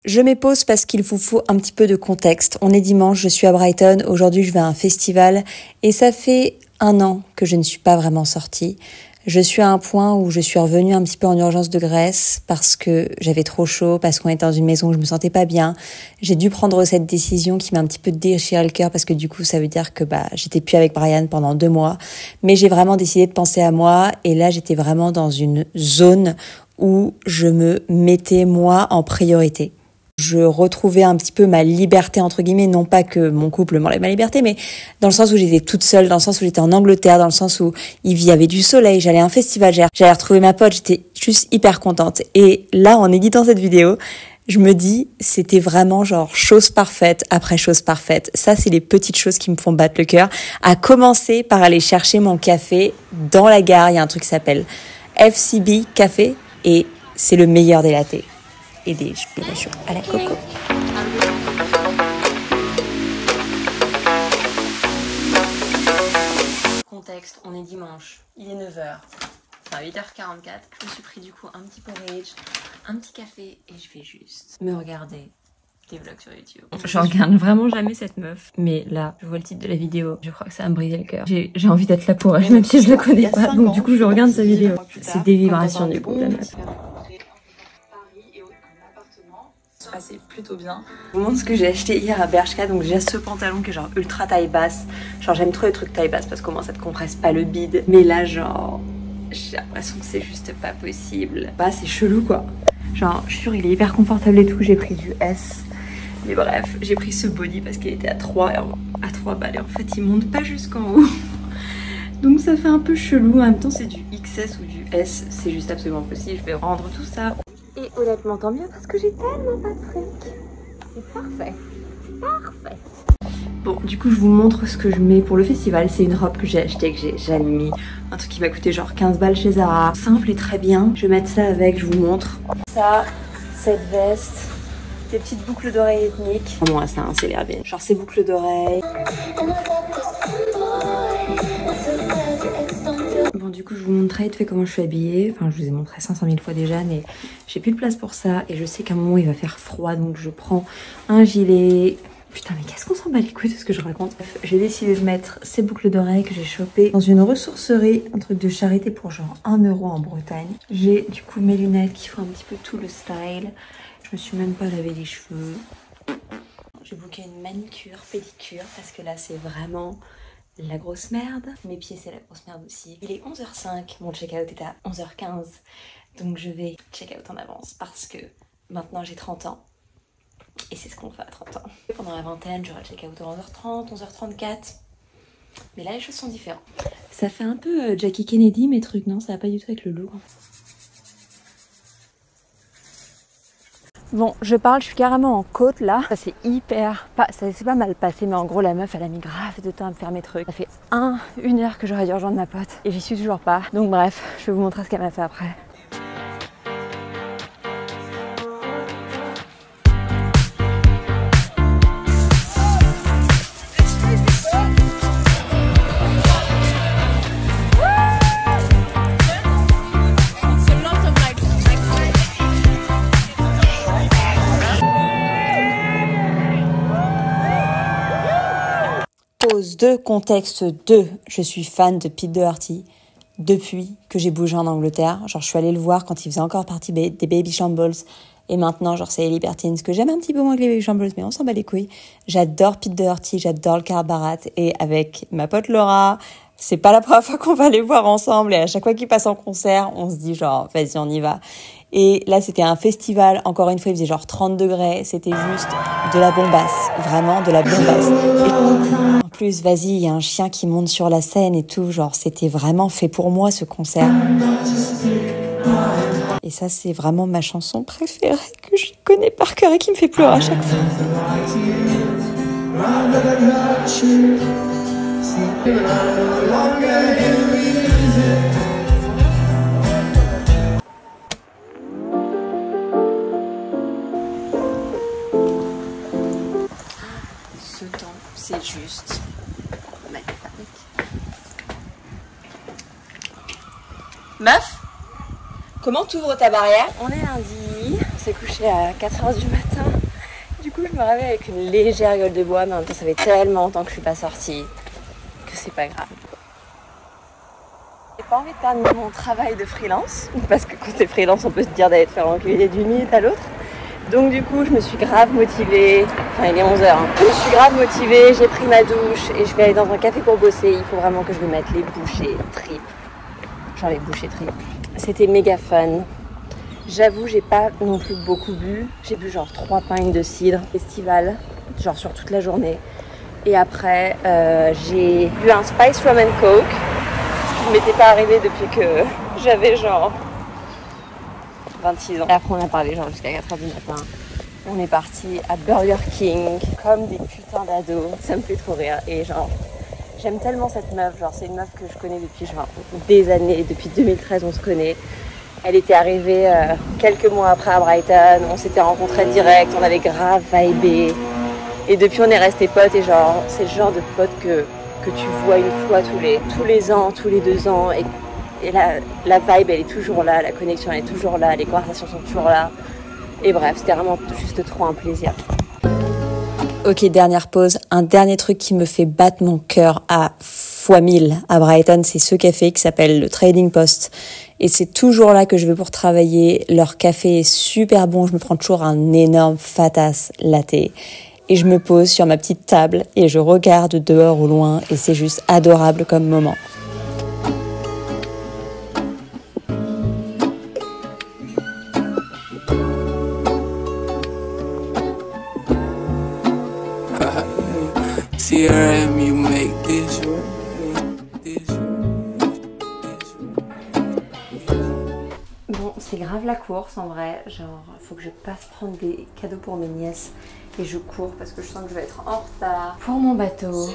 Je m'épose parce qu'il vous faut un petit peu de contexte. On est dimanche, je suis à Brighton, aujourd'hui je vais à un festival et ça fait 1 an que je ne suis pas vraiment sortie. Je suis à un point où je suis revenue un petit peu en urgence de Grèce parce que j'avais trop chaud, parce qu'on était dans une maison où je me sentais pas bien. J'ai dû prendre cette décision qui m'a un petit peu déchiré le cœur parce que du coup ça veut dire que j'étais plus avec Brian pendant 2 mois. Mais j'ai vraiment décidé de penser à moi et là j'étais vraiment dans une zone où je me mettais moi en priorité. Je retrouvais un petit peu ma liberté, entre guillemets, non pas que mon couple m'enlève ma liberté, mais dans le sens où j'étais toute seule, dans le sens où j'étais en Angleterre, dans le sens où il y avait du soleil, j'allais à un festival, j'allais retrouver ma pote, j'étais juste hyper contente. Et là, en éditant cette vidéo, je me dis, c'était vraiment genre chose parfaite après chose parfaite. Ça, c'est les petites choses qui me font battre le cœur. À commencer par aller chercher mon café dans la gare, il y a un truc qui s'appelle FCB Café et c'est le meilleur des lattés. Et des chocolats à la coco. Contexte, on est dimanche, il est 9h, enfin 8h44, je me suis pris du coup un petit porridge, un petit café et je vais juste me regarder des vlogs sur YouTube. Je regarde vraiment jamais cette meuf, mais là, je vois le titre de la vidéo, je crois que ça va me briser le cœur. J'ai envie d'être là pour elle, même si je la connais pas, donc du coup je regarde sa vidéo. C'est des vibrations du coup, la meuf. C'est plutôt bien. Je vous montre ce que j'ai acheté hier à Bershka. Donc déjà ce pantalon qui est genre ultra taille basse. Genre j'aime trop les trucs taille basse parce que moi ça te compresse pas le bide. Mais là genre j'ai l'impression que c'est juste pas possible. C'est chelou quoi. Genre je suis sûre il est hyper confortable et tout. J'ai pris du S. Mais bref j'ai pris ce body parce qu'il était à 3 balles. Et en fait il monte pas jusqu'en haut. Donc ça fait un peu chelou. En même temps c'est du XS ou du S. C'est juste absolument possible. Je vais rendre tout ça. Et honnêtement tant mieux parce que j'ai tellement pas de fric. C'est parfait. Parfait. Bon du coup je vous montre ce que je mets pour le festival. C'est une robe que j'ai achetée, que j'ai jamais mis. Un truc qui m'a coûté genre 15 balles chez Zara. Simple et très bien. Je vais mettre ça avec, je vous montre. Ça, cette veste, des petites boucles d'oreilles ethniques. Moi ça c'est l'air bien. Genre ces boucles d'oreilles. Bon du coup je vous montre vite fait comment je suis habillée. Enfin je vous ai montré 500 000 fois déjà mais j'ai plus de place pour ça. Et je sais qu'à un moment il va faire froid donc je prends un gilet. Putain mais qu'est-ce qu'on s'en bat les couilles de ce que je raconte. J'ai décidé de mettre ces boucles d'oreilles que j'ai chopées dans une ressourcerie. Un truc de charité pour genre 1 euro en Bretagne. J'ai du coup mes lunettes qui font un petit peu tout le style. Je me suis même pas lavé les cheveux. J'ai booké une manicure, pédicure parce que là c'est vraiment... la grosse merde. Mes pieds c'est la grosse merde aussi. Il est 11h05, mon check-out est à 11h15. Donc je vais check-out en avance parce que maintenant j'ai 30 ans. Et c'est ce qu'on fait à 30 ans. Pendant la vingtaine, j'aurai le check-out à 11h30, 11h34. Mais là les choses sont différentes. Ça fait un peu Jackie Kennedy mes trucs, non? Ça va pas du tout avec le look. Bon, je parle, je suis carrément en côte là. Ça c'est hyper... ça s'est pas mal passé, mais en gros la meuf elle a mis grave de temps à me faire mes trucs. Ça fait 1 heure que j'aurais dû rejoindre ma pote et j'y suis toujours pas. Donc bref, je vais vous montrer ce qu'elle m'a fait après. Pause 2, contexte 2. Je suis fan de Pete Doherty depuis que j'ai bougé en Angleterre. Genre, je suis allée le voir quand il faisait encore partie des Baby Shambles. Et maintenant, genre, c'est les Libertines, que j'aime un petit peu moins que les Baby Shambles, mais on s'en bat les couilles. J'adore Pete Doherty, j'adore le Carbarat. Et avec ma pote Laura, c'est pas la première fois qu'on va les voir ensemble. Et à chaque fois qu'ils passent en concert, on se dit genre, vas-y, on y va. Et là, c'était un festival. Encore une fois, il faisait genre 30 degrés. C'était juste de la bombasse. Vraiment de la bombasse. Et en plus, vas-y, il y a un chien qui monte sur la scène et tout. Genre, c'était vraiment fait pour moi, ce concert. Et ça, c'est vraiment ma chanson préférée que je connais par cœur et qui me fait pleurer à chaque fois. Ce temps, c'est juste magnifique. Meuf, comment t'ouvres ta barrière? On est lundi, on s'est couché à 4h du matin. je me réveille avec une légère gueule de bois, mais en même temps ça fait tellement longtemps que je suis pas sortie que c'est pas grave. J'ai pas envie de perdre mon travail de freelance, parce que quand t'es freelance on peut se dire d'aller te faire enculer d'une minute à l'autre. Donc du coup je me suis grave motivée, enfin il est 11h, hein. Je me suis grave motivée, j'ai pris ma douche et je vais aller dans un café pour bosser. Il faut vraiment que je me mette les bouchées tripes. Genre les bouchées tripes. C'était méga fun. J'avoue j'ai pas non plus beaucoup bu. J'ai bu genre 3 pintes de cidre festival, genre sur toute la journée. Et après j'ai bu un Spice Rum and Coke, ce qui ne m'était pas arrivé depuis que j'avais genre 26 ans. Et après on a parlé genre jusqu'à 4h du matin. On est parti à Burger King comme des putains d'ados. Ça me fait trop rire. Et genre j'aime tellement cette meuf. Genre c'est une meuf que je connais depuis genre des années. Depuis 2013 on se connaît. Elle était arrivée quelques mois après à Brighton. On s'était rencontrés direct. On avait grave vibé. Et depuis on est restés potes. Et genre c'est le genre de potes que tu vois une fois tous les ans, tous les 2 ans. Et la vibe elle est toujours là, la connexion elle est toujours là, les conversations sont toujours là. Et bref, c'était vraiment juste trop un plaisir. Ok, dernière pause. Un dernier truc qui me fait battre mon cœur à x1000 à Brighton, c'est ce café qui s'appelle le Trading Post. Et c'est toujours là que je vais pour travailler. Leur café est super bon. Je me prends toujours un énorme fatasse latte. Et je me pose sur ma petite table et je regarde dehors au loin. Et c'est juste adorable comme moment. CRM, you make this. Bon, c'est grave la course en vrai. Genre, faut que je passe prendre des cadeaux pour mes nièces. Et je cours parce que je sens que je vais être en retard pour mon bateau.